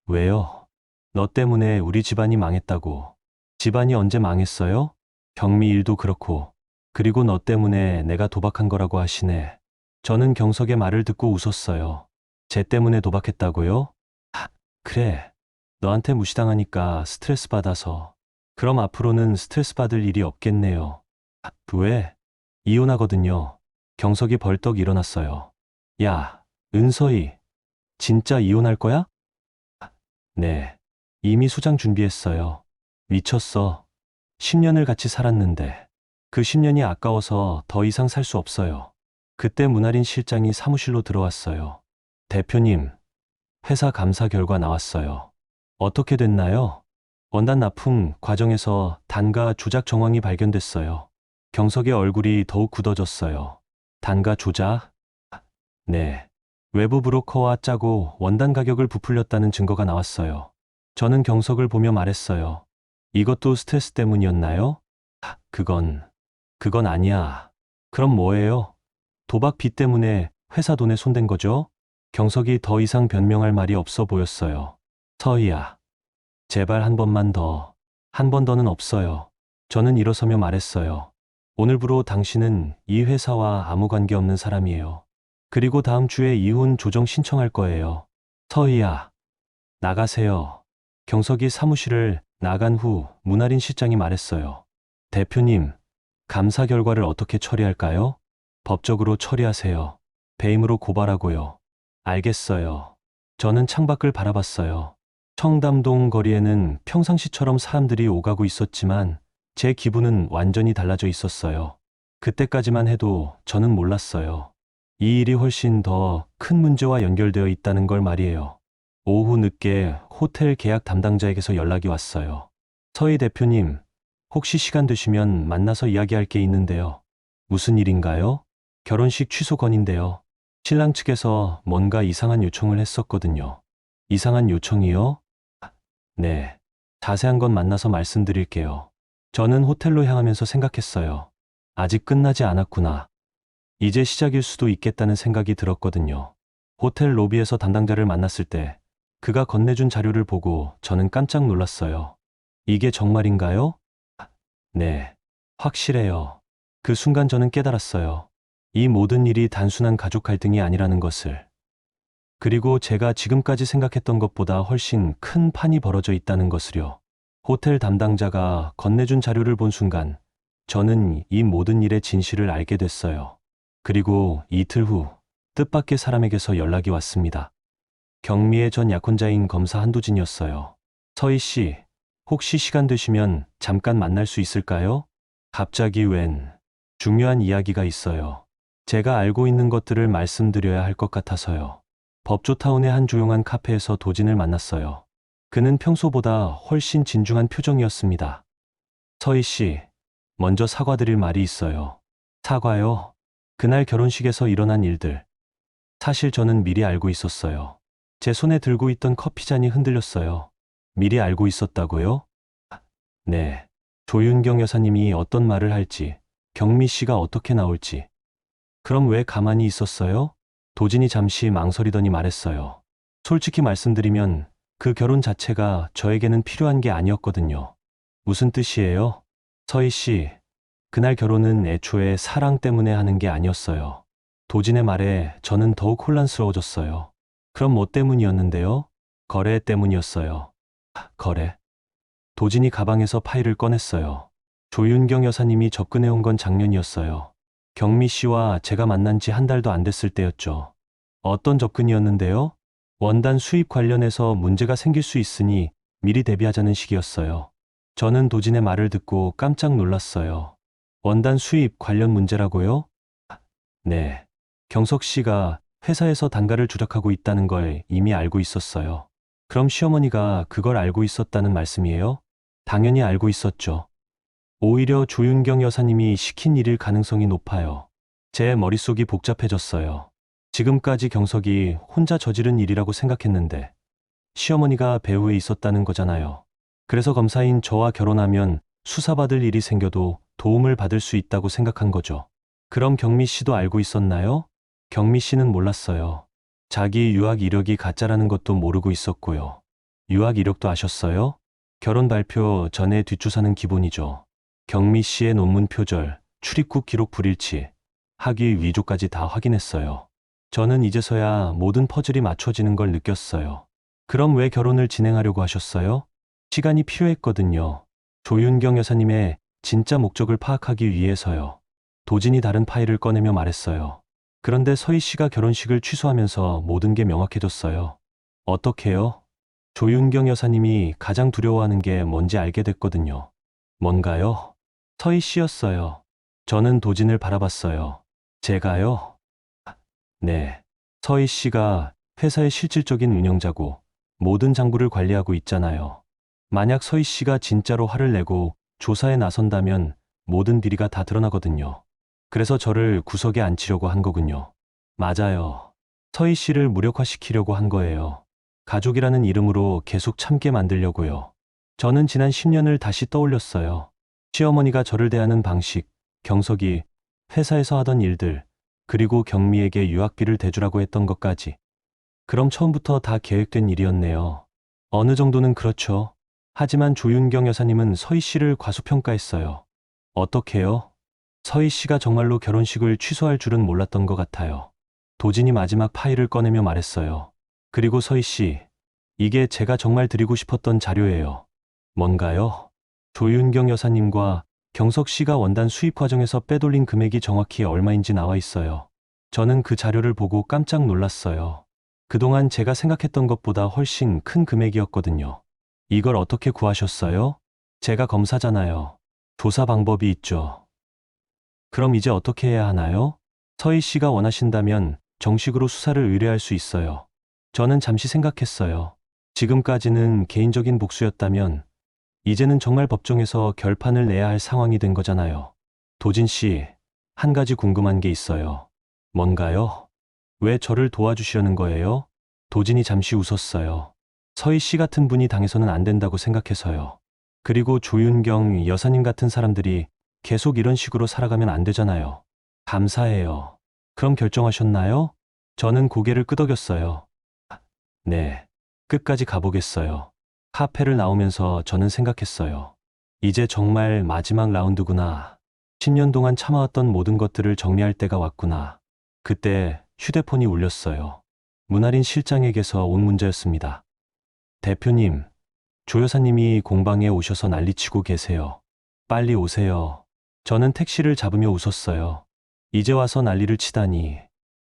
왜요? 너 때문에 우리 집안이 망했다고. 집안이 언제 망했어요? 경미 일도 그렇고. 그리고 너 때문에 내가 도박한 거라고 하시네. 저는 경석의 말을 듣고 웃었어요. 쟤 때문에 도박했다고요? 그래. 너한테 무시당하니까 스트레스 받아서. 그럼 앞으로는 스트레스 받을 일이 없겠네요. 왜? 이혼하거든요. 경석이 벌떡 일어났어요. 야, 은서희. 진짜 이혼할 거야? 네. 이미 수장 준비했어요. 미쳤어. 10년을 같이 살았는데. 그 10년이 아까워서 더 이상 살 수 없어요. 그때 문아린 실장이 사무실로 들어왔어요. 대표님, 회사 감사 결과 나왔어요. 어떻게 됐나요? 원단 납품 과정에서 단가 조작 정황이 발견됐어요. 경석의 얼굴이 더욱 굳어졌어요. 단가 조작? 네. 외부 브로커와 짜고 원단 가격을 부풀렸다는 증거가 나왔어요. 저는 경석을 보며 말했어요. 이것도 스트레스 때문이었나요? 그건 아니야. 그럼 뭐예요? 도박 빚 때문에 회사 돈에 손댄 거죠? 경석이 더 이상 변명할 말이 없어 보였어요. 서희야, 제발 한 번만 더. 한 번 더는 없어요. 저는 일어서며 말했어요. 오늘부로 당신은 이 회사와 아무 관계 없는 사람이에요. 그리고 다음 주에 이혼 조정 신청할 거예요. 서희야, 나가세요. 경석이 사무실을 나간 후 문아린 실장이 말했어요. 대표님, 감사 결과를 어떻게 처리할까요? 법적으로 처리하세요. 배임으로 고발하고요. 알겠어요. 저는 창밖을 바라봤어요. 청담동 거리에는 평상시처럼 사람들이 오가고 있었지만 제 기분은 완전히 달라져 있었어요. 그때까지만 해도 저는 몰랐어요. 이 일이 훨씬 더 큰 문제와 연결되어 있다는 걸 말이에요. 오후 늦게 호텔 계약 담당자에게서 연락이 왔어요. 서희 대표님, 혹시 시간 되시면 만나서 이야기할 게 있는데요. 무슨 일인가요? 결혼식 취소 건인데요. 신랑 측에서 뭔가 이상한 요청을 했었거든요. 이상한 요청이요? 네. 자세한 건 만나서 말씀드릴게요. 저는 호텔로 향하면서 생각했어요. 아직 끝나지 않았구나. 이제 시작일 수도 있겠다는 생각이 들었거든요. 호텔 로비에서 담당자를 만났을 때 그가 건네준 자료를 보고 저는 깜짝 놀랐어요. 이게 정말인가요? 네, 확실해요. 그 순간 저는 깨달았어요. 이 모든 일이 단순한 가족 갈등이 아니라는 것을. 그리고 제가 지금까지 생각했던 것보다 훨씬 큰 판이 벌어져 있다는 것을요. 호텔 담당자가 건네준 자료를 본 순간 저는 이 모든 일의 진실을 알게 됐어요. 그리고 이틀 후 뜻밖의 사람에게서 연락이 왔습니다. 경미의 전 약혼자인 검사 한도진이었어요. 서희 씨, 혹시 시간 되시면 잠깐 만날 수 있을까요? 갑자기 웬 중요한 이야기가 있어요. 제가 알고 있는 것들을 말씀드려야 할 것 같아서요. 법조타운의 한 조용한 카페에서 도진을 만났어요. 그는 평소보다 훨씬 진중한 표정이었습니다. 서희 씨, 먼저 사과드릴 말이 있어요. 사과요? 그날 결혼식에서 일어난 일들. 사실 저는 미리 알고 있었어요. 제 손에 들고 있던 커피잔이 흔들렸어요. 미리 알고 있었다고요? 네. 조윤경 여사님이 어떤 말을 할지, 경미 씨가 어떻게 나올지. 그럼 왜 가만히 있었어요? 도진이 잠시 망설이더니 말했어요. 솔직히 말씀드리면 그 결혼 자체가 저에게는 필요한 게 아니었거든요. 무슨 뜻이에요? 서희 씨, 그날 결혼은 애초에 사랑 때문에 하는 게 아니었어요. 도진의 말에 저는 더욱 혼란스러워졌어요. 그럼 뭐 때문이었는데요? 거래 때문이었어요. 거래? 도진이 가방에서 파일을 꺼냈어요. 조윤경 여사님이 접근해온 건 작년이었어요. 경미 씨와 제가 만난 지 한 달도 안 됐을 때였죠. 어떤 접근이었는데요? 원단 수입 관련해서 문제가 생길 수 있으니 미리 대비하자는 식이었어요. 저는 도진의 말을 듣고 깜짝 놀랐어요. 원단 수입 관련 문제라고요? 네. 경석 씨가 회사에서 단가를 조작하고 있다는 걸 이미 알고 있었어요. 그럼 시어머니가 그걸 알고 있었다는 말씀이에요? 당연히 알고 있었죠. 오히려 조윤경 여사님이 시킨 일일 가능성이 높아요. 제 머릿속이 복잡해졌어요. 지금까지 경석이 혼자 저지른 일이라고 생각했는데 시어머니가 배후에 있었다는 거잖아요. 그래서 검사인 저와 결혼하면 수사받을 일이 생겨도 도움을 받을 수 있다고 생각한 거죠. 그럼 경미 씨도 알고 있었나요? 경미 씨는 몰랐어요. 자기 유학 이력이 가짜라는 것도 모르고 있었고요. 유학 이력도 아셨어요? 결혼 발표 전에 뒷조사는 기본이죠. 경미 씨의 논문 표절, 출입국 기록 불일치, 학위 위조까지 다 확인했어요. 저는 이제서야 모든 퍼즐이 맞춰지는 걸 느꼈어요. 그럼 왜 결혼을 진행하려고 하셨어요? 시간이 필요했거든요. 조윤경 여사님의 진짜 목적을 파악하기 위해서요. 도진이 다른 파일을 꺼내며 말했어요. 그런데 서희 씨가 결혼식을 취소하면서 모든 게 명확해졌어요. 어떻게요? 조윤경 여사님이 가장 두려워하는 게 뭔지 알게 됐거든요. 뭔가요? 서희 씨였어요. 저는 도진을 바라봤어요. 제가요? 네. 서희 씨가 회사의 실질적인 운영자고 모든 장부를 관리하고 있잖아요. 만약 서희 씨가 진짜로 화를 내고 조사에 나선다면 모든 비리가 다 드러나거든요. 그래서 저를 구석에 앉히려고 한 거군요. 맞아요. 서희 씨를 무력화시키려고 한 거예요. 가족이라는 이름으로 계속 참게 만들려고요. 저는 지난 10년을 다시 떠올렸어요. 시어머니가 저를 대하는 방식, 경석이 회사에서 하던 일들, 그리고 경미에게 유학비를 대주라고 했던 것까지. 그럼 처음부터 다 계획된 일이었네요. 어느 정도는 그렇죠. 하지만 조윤경 여사님은 서희 씨를 과소평가했어요. 어떻게요? 서희 씨가 정말로 결혼식을 취소할 줄은 몰랐던 것 같아요. 도진이 마지막 파일을 꺼내며 말했어요. 그리고 서희 씨, 이게 제가 정말 드리고 싶었던 자료예요. 뭔가요? 조윤경 여사님과 경석 씨가 원단 수입 과정에서 빼돌린 금액이 정확히 얼마인지 나와 있어요. 저는 그 자료를 보고 깜짝 놀랐어요. 그동안 제가 생각했던 것보다 훨씬 큰 금액이었거든요. 이걸 어떻게 구하셨어요? 제가 검사잖아요. 조사 방법이 있죠. 그럼 이제 어떻게 해야 하나요? 서희 씨가 원하신다면 정식으로 수사를 의뢰할 수 있어요. 저는 잠시 생각했어요. 지금까지는 개인적인 복수였다면 이제는 정말 법정에서 결판을 내야 할 상황이 된 거잖아요. 도진 씨, 한 가지 궁금한 게 있어요. 뭔가요? 왜 저를 도와주시려는 거예요? 도진이 잠시 웃었어요. 서희 씨 같은 분이 당해서는 안 된다고 생각해서요. 그리고 조윤경 여사님 같은 사람들이 계속 이런 식으로 살아가면 안 되잖아요. 감사해요. 그럼 결정하셨나요? 저는 고개를 끄덕였어요. 네. 끝까지 가보겠어요. 카페를 나오면서 저는 생각했어요. 이제 정말 마지막 라운드구나. 10년 동안 참아왔던 모든 것들을 정리할 때가 왔구나. 그때 휴대폰이 울렸어요. 문아린 실장에게서 온 문자였습니다. 대표님, 조 여사님이 공방에 오셔서 난리치고 계세요. 빨리 오세요. 저는 택시를 잡으며 웃었어요. 이제 와서 난리를 치다니.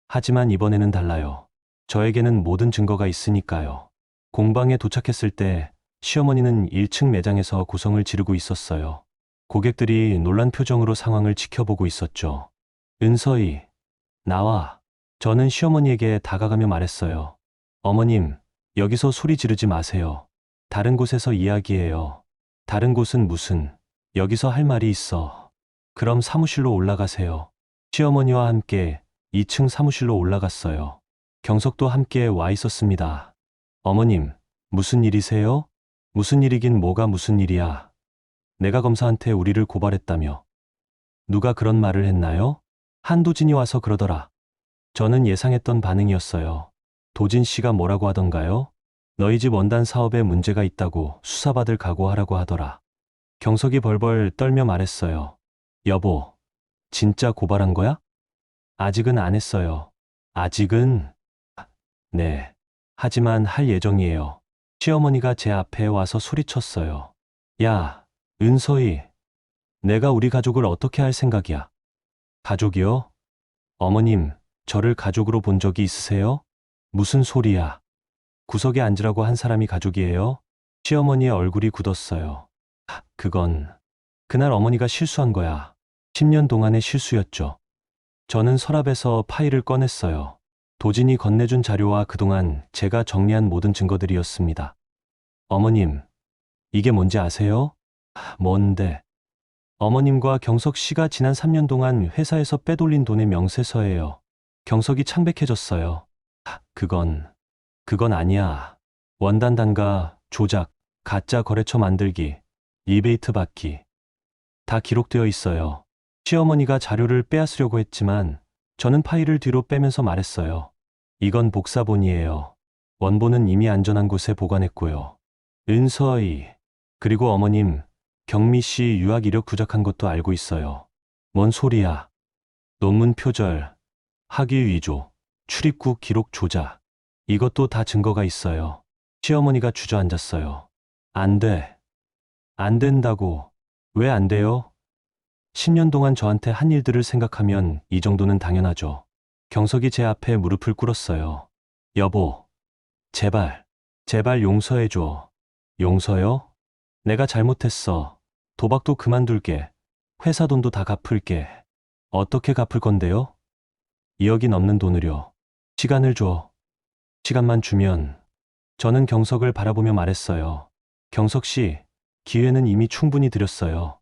하지만 이번에는 달라요. 저에게는 모든 증거가 있으니까요. 공방에 도착했을 때 시어머니는 1층 매장에서 고성을 지르고 있었어요. 고객들이 놀란 표정으로 상황을 지켜보고 있었죠. 은서희, 나와. 저는 시어머니에게 다가가며 말했어요. 어머님, 여기서 소리 지르지 마세요. 다른 곳에서 이야기해요. 다른 곳은 무슨, 여기서 할 말이 있어. 그럼 사무실로 올라가세요. 시어머니와 함께 2층 사무실로 올라갔어요. 경석도 함께 와 있었습니다. 어머님, 무슨 일이세요? 무슨 일이긴 뭐가 무슨 일이야. 내가 검사한테 우리를 고발했다며. 누가 그런 말을 했나요? 한도진이 와서 그러더라. 저는 예상했던 반응이었어요. 도진 씨가 뭐라고 하던가요? 너희 집 원단 사업에 문제가 있다고 수사받을 각오하라고 하더라. 경석이 벌벌 떨며 말했어요. 여보, 진짜 고발한 거야? 아직은 안 했어요. 아직은? 네. 하지만 할 예정이에요. 시어머니가 제 앞에 와서 소리쳤어요. 야, 은서희, 내가 우리 가족을 어떻게 할 생각이야? 가족이요? 어머님, 저를 가족으로 본 적이 있으세요? 무슨 소리야? 구석에 앉으라고 한 사람이 가족이에요? 시어머니의 얼굴이 굳었어요. 그건, 그날 어머니가 실수한 거야. 10년 동안의 실수였죠. 저는 서랍에서 파일을 꺼냈어요. 도진이 건네준 자료와 그동안 제가 정리한 모든 증거들이었습니다. 어머님, 이게 뭔지 아세요? 뭔데? 어머님과 경석 씨가 지난 3년 동안 회사에서 빼돌린 돈의 명세서예요. 경석이 창백해졌어요. 그건 아니야. 원단 단가, 조작, 가짜 거래처 만들기, 리베이트 받기. 다 기록되어 있어요. 시어머니가 자료를 빼앗으려고 했지만 저는 파일을 뒤로 빼면서 말했어요. 이건 복사본이에요. 원본은 이미 안전한 곳에 보관했고요. 은서희, 그리고 어머님, 경미 씨 유학 이력 부족한 것도 알고 있어요. 뭔 소리야. 논문 표절, 학위 위조, 출입국 기록 조작. 이것도 다 증거가 있어요. 시어머니가 주저앉았어요. 안 돼. 안 된다고. 왜 안 돼요? 10년 동안 저한테 한 일들을 생각하면 이 정도는 당연하죠. 경석이 제 앞에 무릎을 꿇었어요. 여보, 제발 용서해줘. 용서요? 내가 잘못했어. 도박도 그만둘게. 회사 돈도 다 갚을게. 어떻게 갚을 건데요? 2억이 넘는 돈을요. 시간을 줘. 시간만 주면. 저는 경석을 바라보며 말했어요. 경석 씨, 기회는 이미 충분히 드렸어요.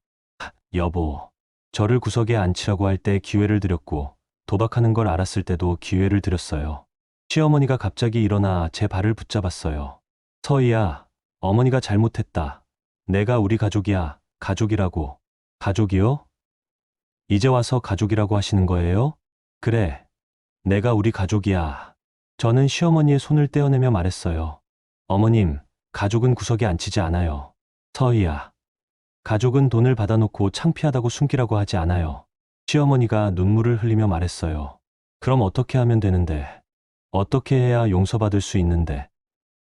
여보, 저를 구석에 앉히라고 할 때 기회를 드렸고, 도박하는 걸 알았을 때도 기회를 드렸어요. 시어머니가 갑자기 일어나 제 발을 붙잡았어요. 서희야, 어머니가 잘못했다. 내가 우리 가족이야. 가족이라고. 가족이요? 이제 와서 가족이라고 하시는 거예요? 그래. 내가 우리 가족이야. 저는 시어머니의 손을 떼어내며 말했어요. 어머님, 가족은 구석에 앉히지 않아요. 서희야. 가족은 돈을 받아놓고 창피하다고 숨기라고 하지 않아요. 시어머니가 눈물을 흘리며 말했어요. 그럼 어떻게 하면 되는데? 어떻게 해야 용서받을 수 있는데?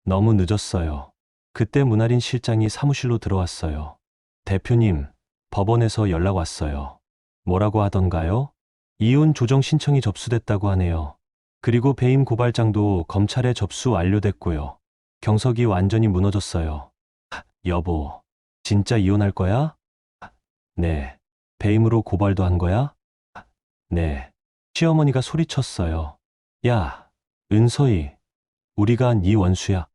너무 늦었어요. 그때 문아린 실장이 사무실로 들어왔어요. 대표님, 법원에서 연락 왔어요. 뭐라고 하던가요? 이혼 조정 신청이 접수됐다고 하네요. 그리고 배임 고발장도 검찰에 접수 완료됐고요. 경석이 완전히 무너졌어요. 여보, 진짜 이혼할 거야? 네. 배임으로 고발도 한 거야? 네. 시어머니가 소리쳤어요. 야, 은서희, 우리가 네 원수야.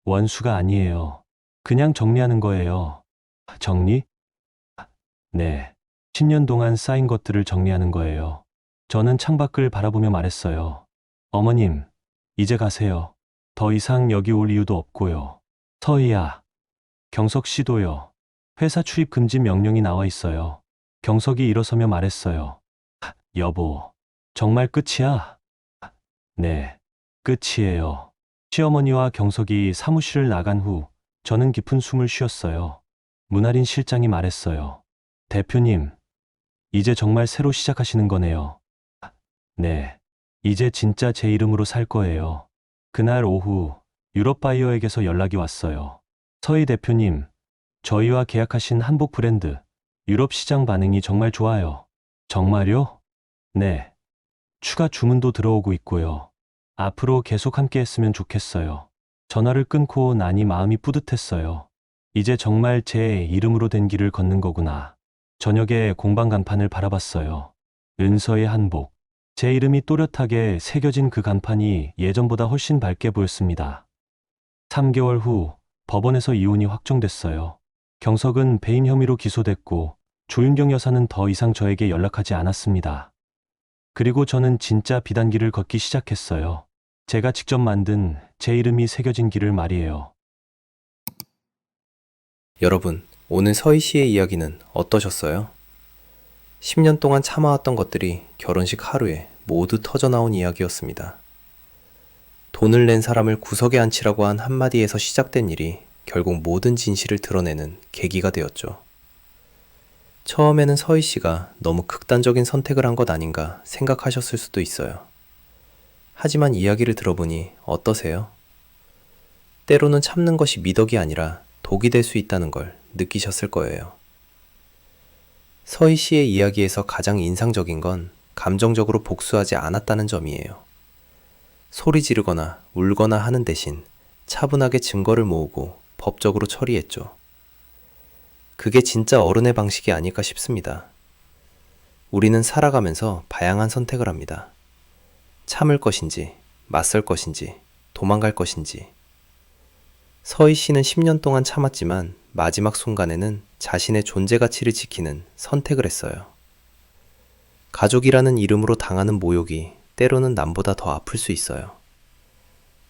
원수가 아니에요. 그냥 정리하는 거예요. 정리? 네. 10년 동안 쌓인 것들을 정리하는 거예요. 저는 창밖을 바라보며 말했어요. 어머님, 이제 가세요. 더 이상 여기 올 이유도 없고요. 서희야, 경석 씨도요. 회사 출입 금지 명령이 나와 있어요. 경석이 일어서며 말했어요. 여보, 정말 끝이야? 네, 끝이에요. 시어머니와 경석이 사무실을 나간 후 저는 깊은 숨을 쉬었어요. 문아린 실장이 말했어요. 대표님, 이제 정말 새로 시작하시는 거네요. 네, 이제 진짜 제 이름으로 살 거예요. 그날 오후 유럽바이어에게서 연락이 왔어요. 서희 대표님, 저희와 계약하신 한복 브랜드 유럽 시장 반응이 정말 좋아요. 정말요? 네. 추가 주문도 들어오고 있고요. 앞으로 계속 함께 했으면 좋겠어요. 전화를 끊고 나니 마음이 뿌듯했어요. 이제 정말 제 이름으로 된 길을 걷는 거구나. 저녁에 공방 간판을 바라봤어요. 은서의 한복. 제 이름이 또렷하게 새겨진 그 간판이 예전보다 훨씬 밝게 보였습니다. 3개월 후 법원에서 이혼이 확정됐어요. 경석은 배임 혐의로 기소됐고 조윤경 여사는 더 이상 저에게 연락하지 않았습니다. 그리고 저는 진짜 비단길을 걷기 시작했어요. 제가 직접 만든 제 이름이 새겨진 길을 말이에요.
여러분, 오늘 서희 씨의 이야기는 어떠셨어요? 10년 동안 참아왔던 것들이 결혼식 하루에 모두 터져나온 이야기였습니다. 돈을 낸 사람을 구석에 앉히라고 한 한마디에서 시작된 일이 결국 모든 진실을 드러내는 계기가 되었죠. 처음에는 서희 씨가 너무 극단적인 선택을 한 것 아닌가 생각하셨을 수도 있어요. 하지만 이야기를 들어보니 어떠세요? 때로는 참는 것이 미덕이 아니라 독이 될 수 있다는 걸 느끼셨을 거예요. 서희 씨의 이야기에서 가장 인상적인 건 감정적으로 복수하지 않았다는 점이에요. 소리 지르거나 울거나 하는 대신 차분하게 증거를 모으고 법적으로 처리했죠. 그게 진짜 어른의 방식이 아닐까 싶습니다. 우리는 살아가면서 다양한 선택을 합니다. 참을 것인지, 맞설 것인지, 도망갈 것인지. 서희 씨는 10년 동안 참았지만 마지막 순간에는 자신의 존재 가치를 지키는 선택을 했어요. 가족이라는 이름으로 당하는 모욕이 때로는 남보다 더 아플 수 있어요.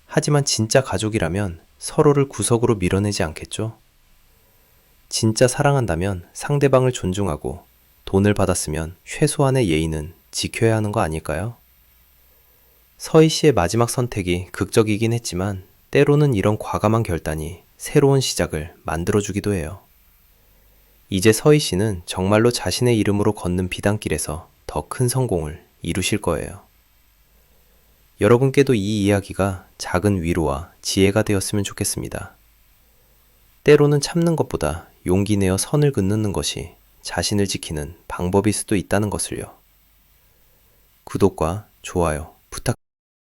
하지만 진짜 가족이라면 서로를 구석으로 밀어내지 않겠죠? 진짜 사랑한다면 상대방을 존중하고 돈을 받았으면 최소한의 예의는 지켜야 하는 거 아닐까요? 서희 씨의 마지막 선택이 극적이긴 했지만 때로는 이런 과감한 결단이 새로운 시작을 만들어주기도 해요. 이제 서희 씨는 정말로 자신의 이름으로 걷는 비단길에서 더 큰 성공을 이루실 거예요. 여러분께도 이 이야기가 작은 위로와 지혜가 되었으면 좋겠습니다. 때로는 참는 것보다 용기 내어 선을 긋는 것이 자신을 지키는 방법일 수도 있다는 것을요. 구독과 좋아요 부탁드립니다.